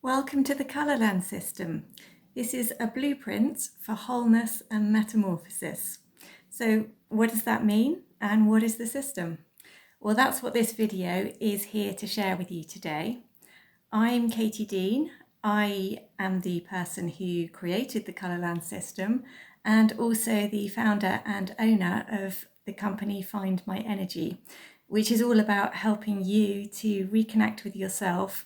Welcome to the Kolorlan System. This is a blueprint for wholeness and metamorphosis. So what does that mean and what is the system? Well, that's what this video is here to share with you today. I'm Katie Dean. I am the person who created the Kolorlan System and also the founder and owner of the company Find My Energy, which is all about helping you to reconnect with yourself,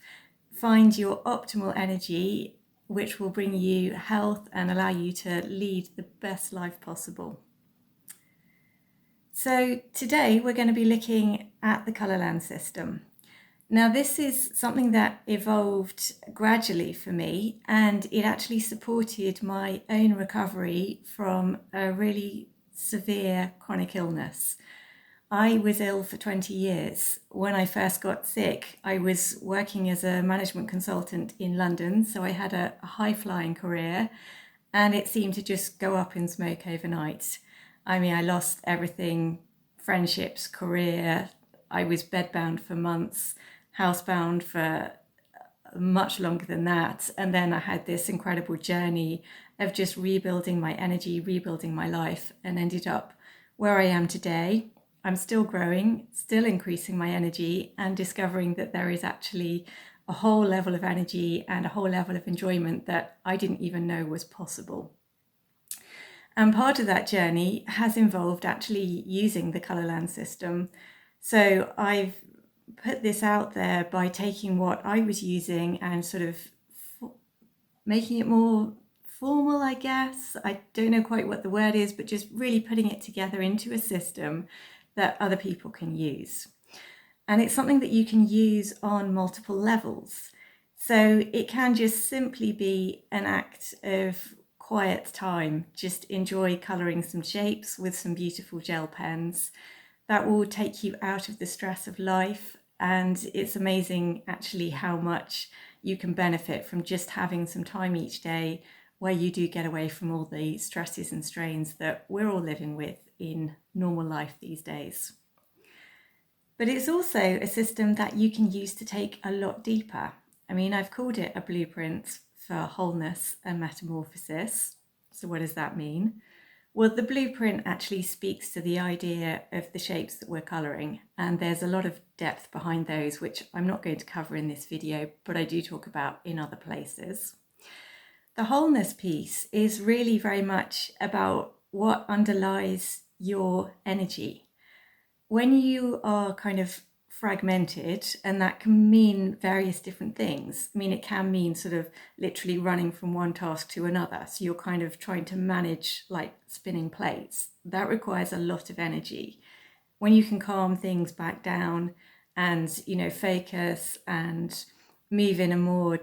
find your optimal energy, which will bring you health and allow you to lead the best life possible. So today we're going to be looking at the Kolorlan System. Now this is something that evolved gradually for me, and it actually supported my own recovery from a really severe chronic illness. I was ill for 20 years. When I first got sick, I was working as a management consultant in London, so I had a high-flying career, and it seemed to just go up in smoke overnight. I mean, I lost everything: friendships, career. I was bedbound for months, housebound for much longer than that, and then I had this incredible journey of just rebuilding my energy, rebuilding my life, and ended up where I am today. I'm still growing, still increasing my energy, and discovering that there is actually a whole level of energy and a whole level of enjoyment that I didn't even know was possible. And part of that journey has involved actually using the Kolorlan System. So I've put this out there by taking what I was using and sort of making it more formal, I guess. I don't know quite what the word is, but just really putting it together into a system that other people can use. And it's something that you can use on multiple levels. So it can just simply be an act of quiet time. Just enjoy colouring some shapes with some beautiful gel pens. That will take you out of the stress of life. And it's amazing actually how much you can benefit from just having some time each day where you do get away from all the stresses and strains that we're all living with in normal life these days. But it's also a system that you can use to take a lot deeper. I mean, I've called it a blueprint for wholeness and metamorphosis. So what does that mean? Well, the blueprint actually speaks to the idea of the shapes that we're colouring, and there's a lot of depth behind those, which I'm not going to cover in this video, but I do talk about in other places. The wholeness piece is really very much about what underlies your energy. When you are kind of fragmented, and that can mean various different things. I mean, it can mean sort of literally running from one task to another. So you're kind of trying to manage like spinning plates. That requires a lot of energy. When you can calm things back down and, focus and move in a more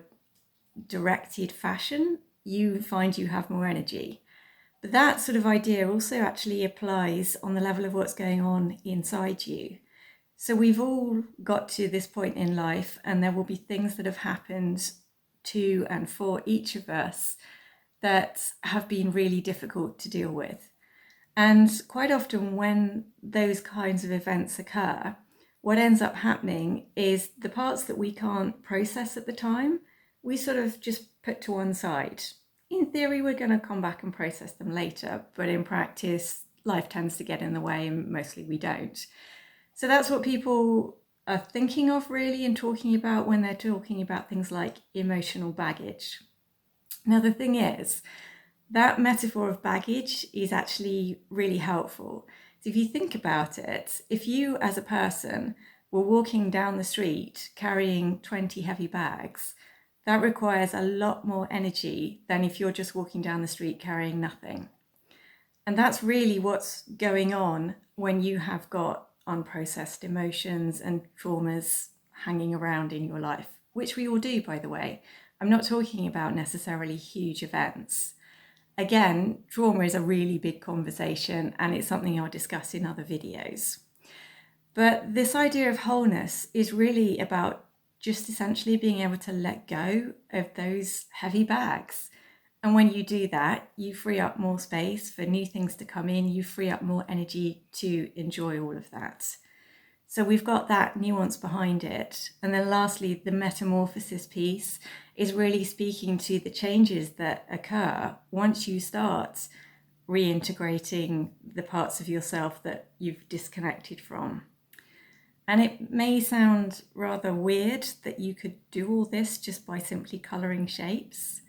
directed fashion, you find you have more energy. But that sort of idea also actually applies on the level of what's going on inside you. So we've all got to this point in life, and there will be things that have happened to and for each of us that have been really difficult to deal with. And quite often when those kinds of events occur, what ends up happening is the parts that we can't process at the time, we sort of just put to one side. In theory, we're going to come back and process them later, but in practice, life tends to get in the way, and mostly we don't. So that's what people are thinking of really and talking about when they're talking about things like emotional baggage. Now, the thing is, that metaphor of baggage is actually really helpful. So if you think about it, if you as a person were walking down the street carrying 20 heavy bags, that requires a lot more energy than if you're just walking down the street carrying nothing. And that's really what's going on when you have got unprocessed emotions and traumas hanging around in your life, which we all do, by the way. I'm not talking about necessarily huge events. Again, trauma is a really big conversation, and it's something I'll discuss in other videos. But this idea of wholeness is really about just essentially being able to let go of those heavy bags. And when you do that, you free up more space for new things to come in, you free up more energy to enjoy all of that. So we've got that nuance behind it. And then lastly, the metamorphosis piece is really speaking to the changes that occur once you start reintegrating the parts of yourself that you've disconnected from. And it may sound rather weird that you could do all this just by simply colouring shapes.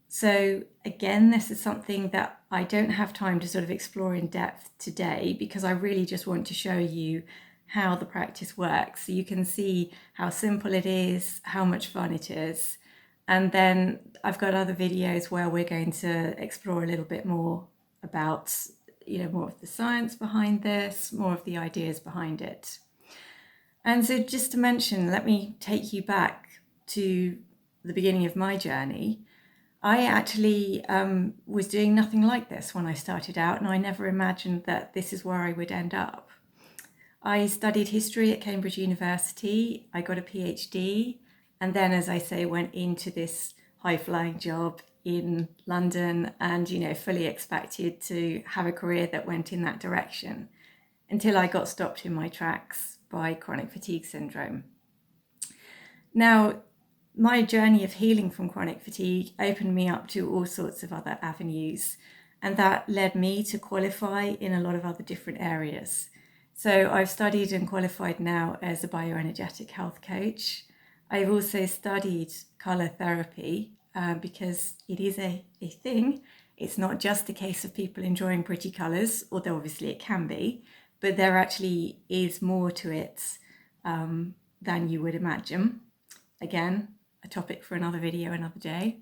So again, this is something that I don't have time to sort of explore in depth today, because I really just want to show you how the practice works, so you can see how simple it is, how much fun it is. And then I've got other videos where we're going to explore a little bit more about, more of the science behind this, more of the ideas behind it. And so just to mention, let me take you back to the beginning of my journey. I actually was doing nothing like this when I started out, and I never imagined that this is where I would end up. I studied history at Cambridge University, I got a PhD, and then, as I say, went into this high-flying job in London and, fully expected to have a career that went in that direction, until I got stopped in my tracks by chronic fatigue syndrome. Now, my journey of healing from chronic fatigue opened me up to all sorts of other avenues, and that led me to qualify in a lot of other different areas. So I've studied and qualified now as a bioenergetic health coach. I've also studied colour therapy because it is a thing. It's not just a case of people enjoying pretty colours, although obviously it can be, but there actually is more to it than you would imagine. Again, a topic for another video another day.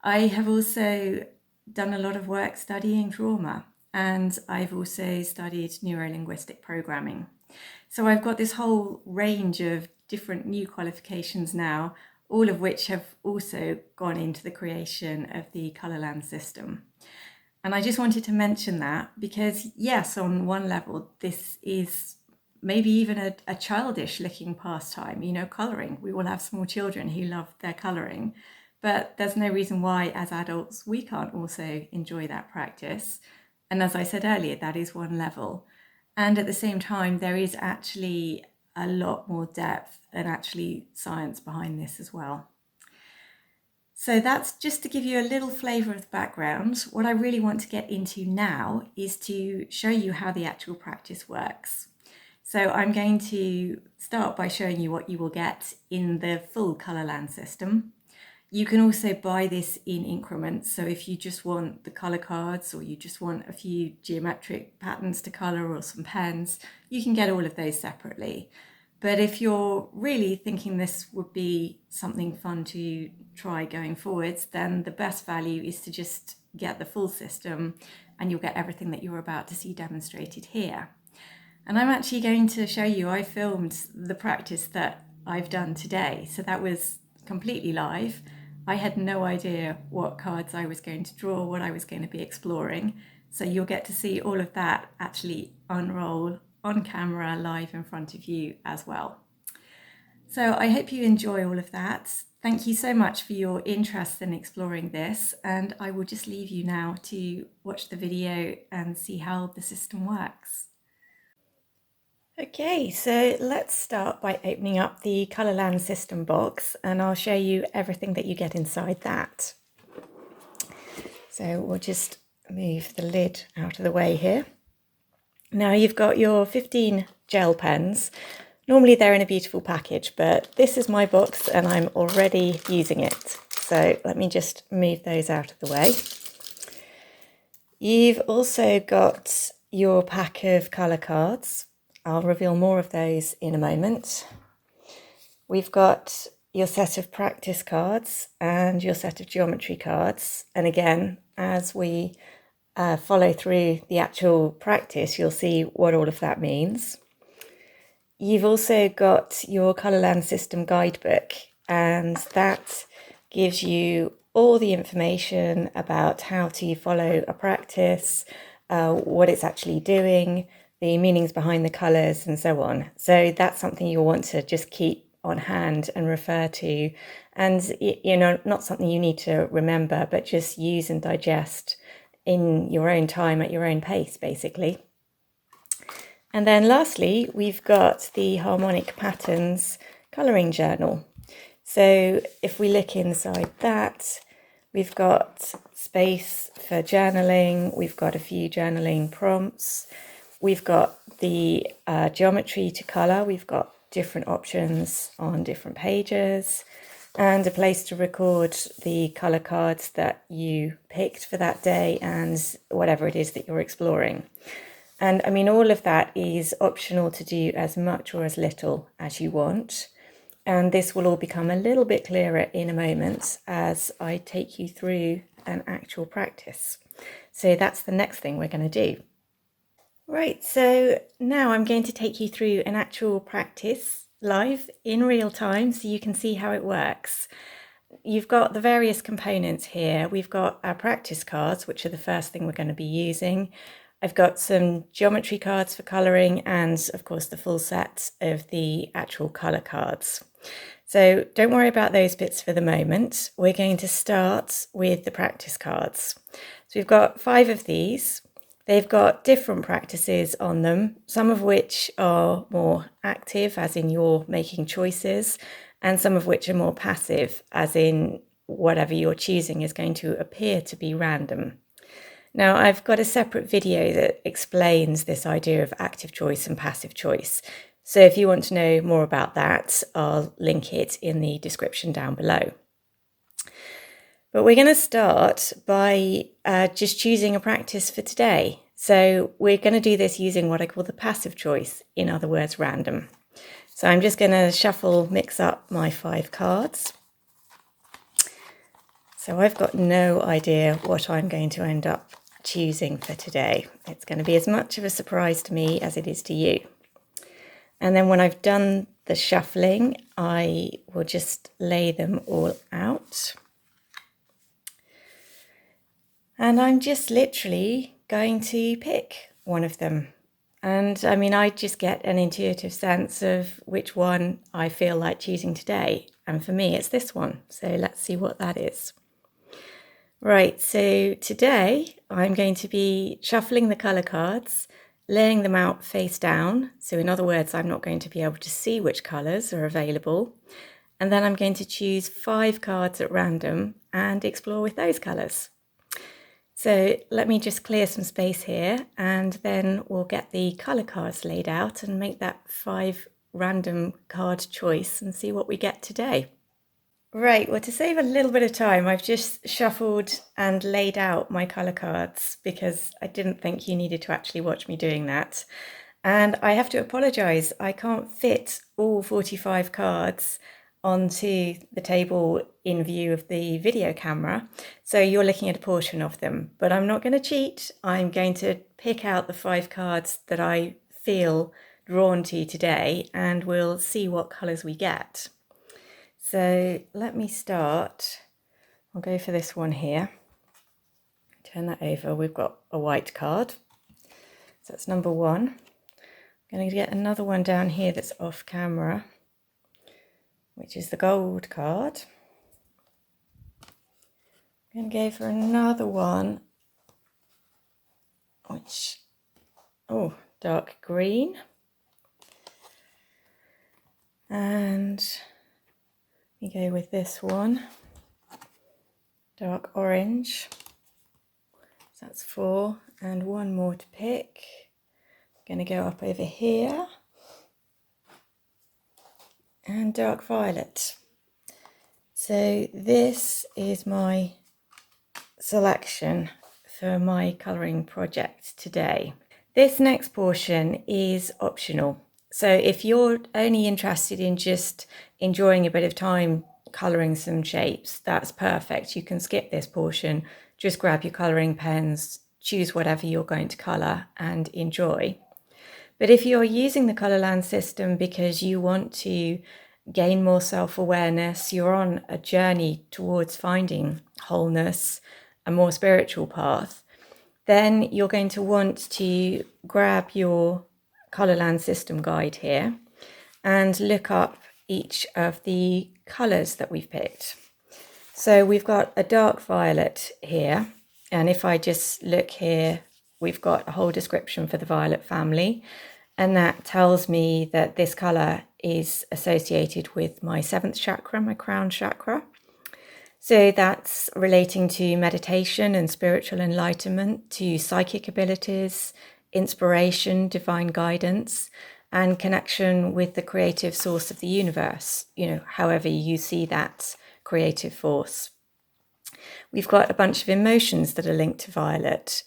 I have also done a lot of work studying trauma, and I've also studied neuro-linguistic programming. So I've got this whole range of different new qualifications now, all of which have also gone into the creation of the Kolorlan System. And I just wanted to mention that because, yes, on one level, this is maybe even a childish looking pastime, colouring. We all have small children who love their colouring, but there's no reason why as adults we can't also enjoy that practice. And as I said earlier, that is one level. And at the same time, there is actually a lot more depth and actually science behind this as well. So that's just to give you a little flavour of the background. What I really want to get into now is to show you how the actual practice works. So I'm going to start by showing you what you will get in the full Kolorlan system. You can also buy this in increments. So if you just want the colour cards, or you just want a few geometric patterns to colour or some pens, you can get all of those separately. But if you're really thinking this would be something fun to try going forwards, then the best value is to just get the full system, and you'll get everything that you're about to see demonstrated here. And I'm actually going to show you, I filmed the practice that I've done today. So that was completely live. I had no idea what cards I was going to draw, what I was going to be exploring. So you'll get to see all of that actually unroll on camera live in front of you as well. So I hope you enjoy all of that. Thank you so much for your interest in exploring this, and I will just leave you now to watch the video and see how the system works. Okay, so let's start by opening up the Kolorlan System box, and I'll show you everything that you get inside that. So we'll just move the lid out of the way here. Now you've got your 15 gel pens. Normally they're in a beautiful package, but this is my box and I'm already using it. So let me just move those out of the way. You've also got your pack of colour cards. I'll reveal more of those in a moment. We've got your set of practice cards and your set of geometry cards. And again, as we follow through the actual practice, you'll see what all of that means. You've also got your Kolorlan System guidebook, and that gives you all the information about how to follow a practice, what it's actually doing, the meanings behind the colours and so on. So that's something you'll want to just keep on hand and refer to, and not something you need to remember, but just use and digest in your own time at your own pace, basically. And then lastly, we've got the Harmonic Patterns colouring journal. So if we look inside that, we've got space for journaling, we've got a few journaling prompts, we've got the geometry to colour, we've got different options on different pages, and a place to record the colour cards that you picked for that day and whatever it is that you're exploring. And I mean, all of that is optional to do as much or as little as you want. And this will all become a little bit clearer in a moment as I take you through an actual practice. So that's the next thing we're going to do. Right, so now I'm going to take you through an actual practice live in real time so you can see how it works. You've got the various components here. We've got our practice cards, which are the first thing we're going to be using. I've got some geometry cards for colouring and, of course, the full set of the actual colour cards. So don't worry about those bits for the moment. We're going to start with the practice cards. So we've got 5 of these. They've got different practices on them, some of which are more active, as in you're making choices, and some of which are more passive, as in whatever you're choosing is going to appear to be random. Now, I've got a separate video that explains this idea of active choice and passive choice. So if you want to know more about that, I'll link it in the description down below. But we're going to start by just choosing a practice for today. So we're going to do this using what I call the passive choice, in other words, random. So I'm just going to mix up my 5 cards. So I've got no idea what I'm going to end up choosing for today. It's going to be as much of a surprise to me as it is to you. And then when I've done the shuffling, I will just lay them all out. And I'm just literally going to pick one of them. And I mean, I just get an intuitive sense of which one I feel like choosing today. And for me, it's this one. So let's see what that is. Right, so today I'm going to be shuffling the colour cards, laying them out face down. So in other words, I'm not going to be able to see which colours are available. And then I'm going to choose 5 cards at random and explore with those colours. So let me just clear some space here and then we'll get the colour cards laid out and make that 5 random card choice and see what we get today. Right, well, to save a little bit of time, I've just shuffled and laid out my colour cards because I didn't think you needed to actually watch me doing that. And I have to apologise, I can't fit all 45 cards onto the table in view of the video camera. So you're looking at a portion of them, but I'm not going to cheat. I'm going to pick out the 5 cards that I feel drawn to today and we'll see what colours we get. So let me start. I'll go for this one here. Turn that over. We've got a white card. So that's number 1. I'm going to get another one down here that's off camera, which is the gold card. I'm going to go for another one, which, dark green. And we go with this one, dark orange. So that's 4 and 1 more to pick. I'm going to go up over here and dark violet. So this is my selection for my colouring project today. This next portion is optional. So if you're only interested in just enjoying a bit of time colouring some shapes, that's perfect. You can skip this portion, just grab your colouring pens, choose whatever you're going to colour and enjoy. But if you're using the Kolorlan system because you want to gain more self-awareness, you're on a journey towards finding wholeness, a more spiritual path, then you're going to want to grab your Kolorlan system guide here and look up each of the colours that we've picked. So we've got a dark violet here, and if I just look here, we've got a whole description for the violet family, And that tells me that this color is associated with my 7th chakra, my crown chakra. So that's relating to meditation and spiritual enlightenment, to psychic abilities, inspiration, divine guidance, and connection with the creative source of the universe, however you see that creative force. We've got a bunch of emotions that are linked to violet,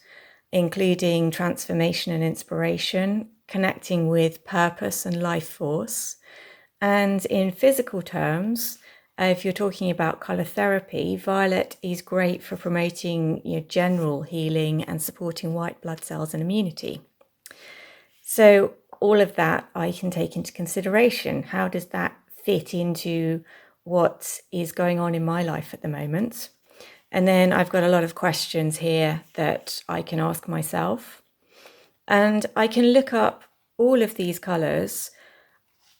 including transformation and inspiration, connecting with purpose and life force. And in physical terms, if you're talking about color therapy, violet is great for promoting general healing and supporting white blood cells and immunity. So all of that I can take into consideration. How does that fit into what is going on in my life at the moment? And then I've got a lot of questions here that I can ask myself. And I can look up all of these colors.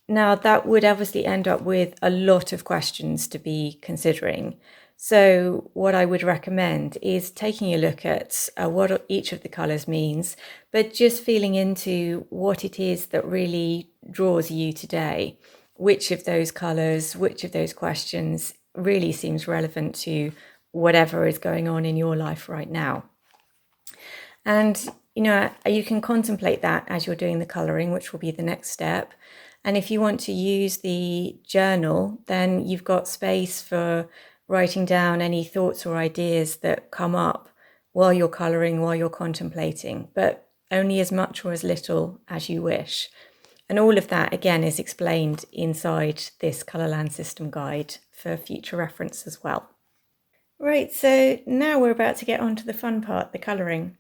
Now, that would obviously end up with a lot of questions to be considering. So what I would recommend is taking a look at what each of the colors means, but just feeling into what it is that really draws you today. Which of those colors, which of those questions really seems relevant to whatever is going on in your life right now. And, you can contemplate that as you're doing the coloring, which will be the next step. And if you want to use the journal, then you've got space for writing down any thoughts or ideas that come up while you're coloring, while you're contemplating, but only as much or as little as you wish. And all of that, again, is explained inside this Kolorlan System guide for future reference as well. Right, so now we're about to get on to the fun part, the colouring.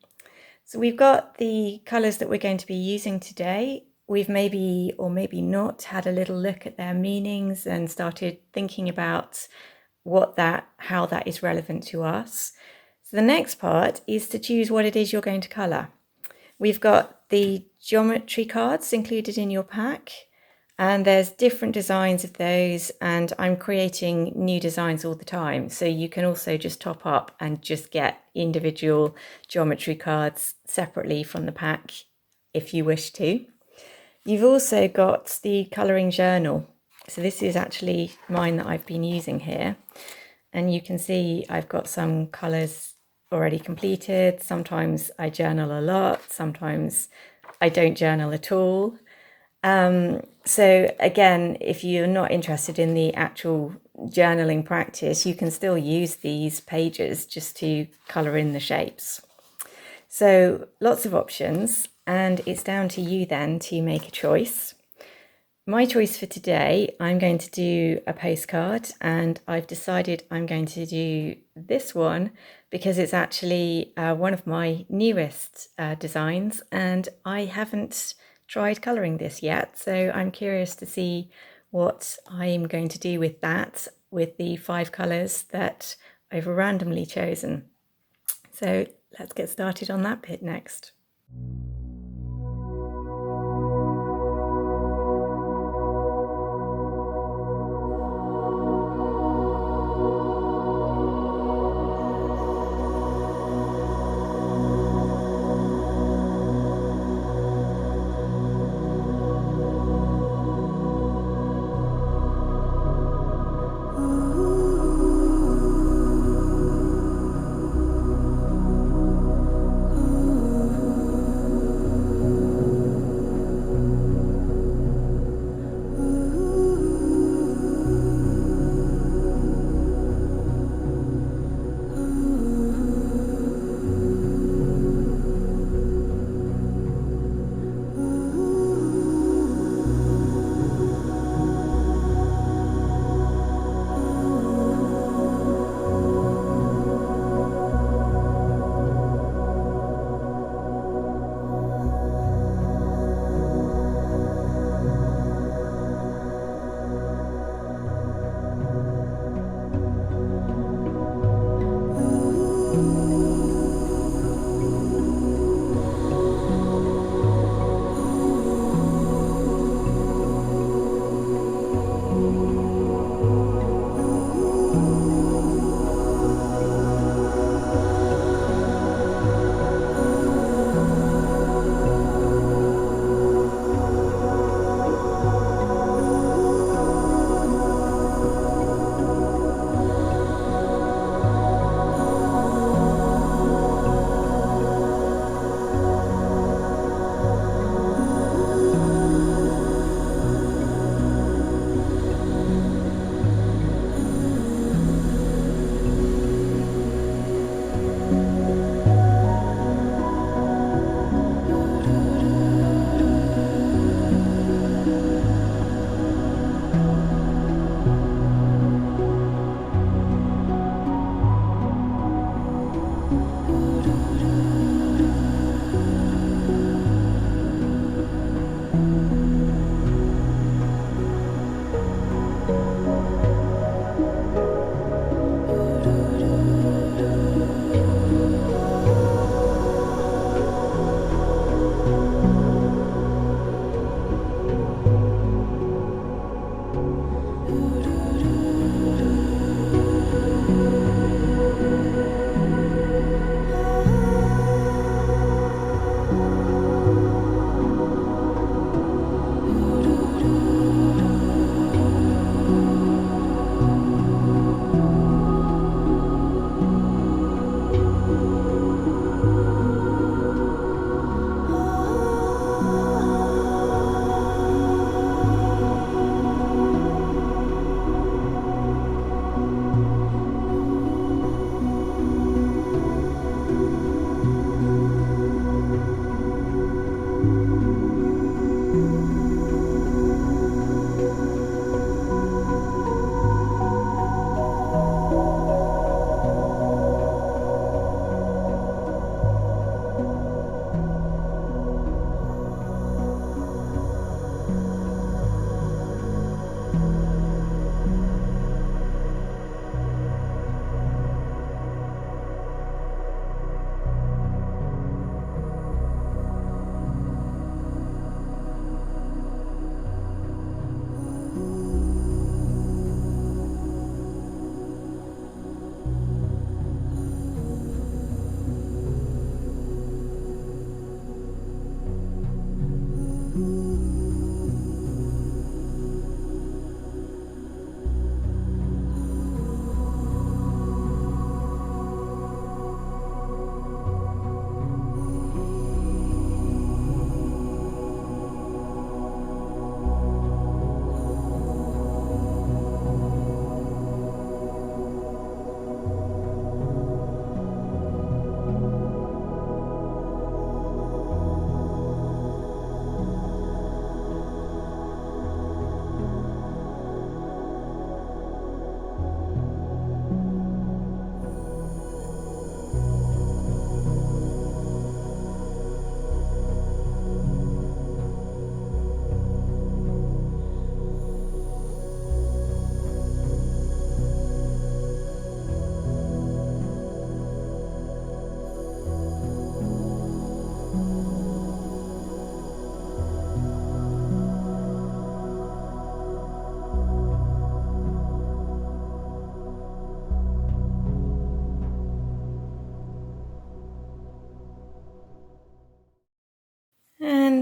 So we've got the colours that we're going to be using today. We've maybe or maybe not had a little look at their meanings and started thinking about how that is relevant to us. So the next part is to choose what it is you're going to colour. We've got the geometry cards included in your pack, and there's different designs of those, and I'm creating new designs all the time. So you can also just top up and just get individual geometry cards separately from the pack if you wish to. You've also got the colouring journal. So this is actually mine that I've been using here. And you can see I've got some colours already completed. Sometimes I journal a lot, sometimes I don't journal at all. So again, if you're not interested in the actual journaling practice, you can still use these pages just to colour in the shapes. So lots of options, and it's down to you then to make a choice. My choice for today, I'm going to do a postcard, and I've decided I'm going to do this one because it's actually one of my newest designs, and I haven't tried colouring this yet, so I'm curious to see what I'm going to do with that, with the 5 colours that I've randomly chosen. So let's get started on that bit next.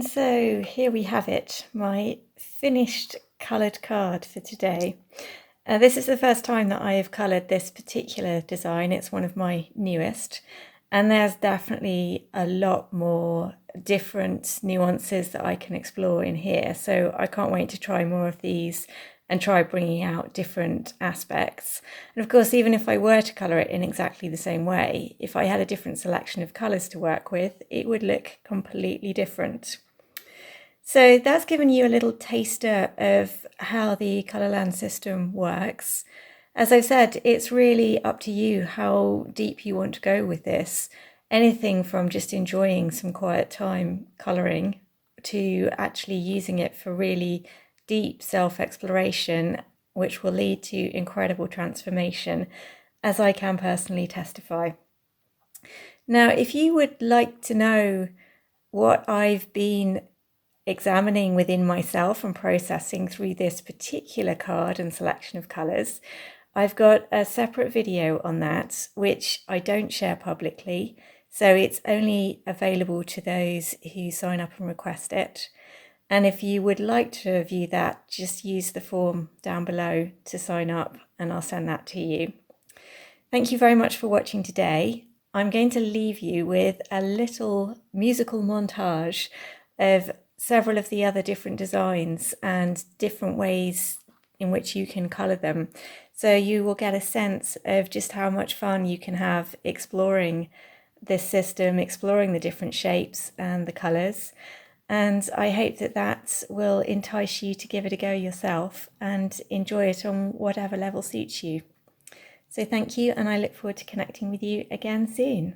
And so here we have it, my finished coloured card for today. This is the first time that I have coloured this particular design. It's one of my newest, and there's definitely a lot more different nuances that I can explore in here. So I can't wait to try more of these and try bringing out different aspects. And of course, even if I were to colour it in exactly the same way, if I had a different selection of colours to work with, it would look completely different. So that's given you a little taster of how the Kolorlan system works. As I've said, it's really up to you how deep you want to go with this. Anything from just enjoying some quiet time colouring to actually using it for really deep self-exploration, which will lead to incredible transformation, as I can personally testify. Now, if you would like to know what I've been examining within myself and processing through this particular card and selection of colours, I've got a separate video on that, which I don't share publicly, so it's only available to those who sign up and request it. And if you would like to view that, just use the form down below to sign up and I'll send that to you. Thank you very much for watching today. I'm going to leave you with a little musical montage of several of the other different designs and different ways in which you can colour them. So you will get a sense of just how much fun you can have exploring this system, exploring the different shapes and the colours. And I hope that that will entice you to give it a go yourself and enjoy it on whatever level suits you. So thank you, and I look forward to connecting with you again soon.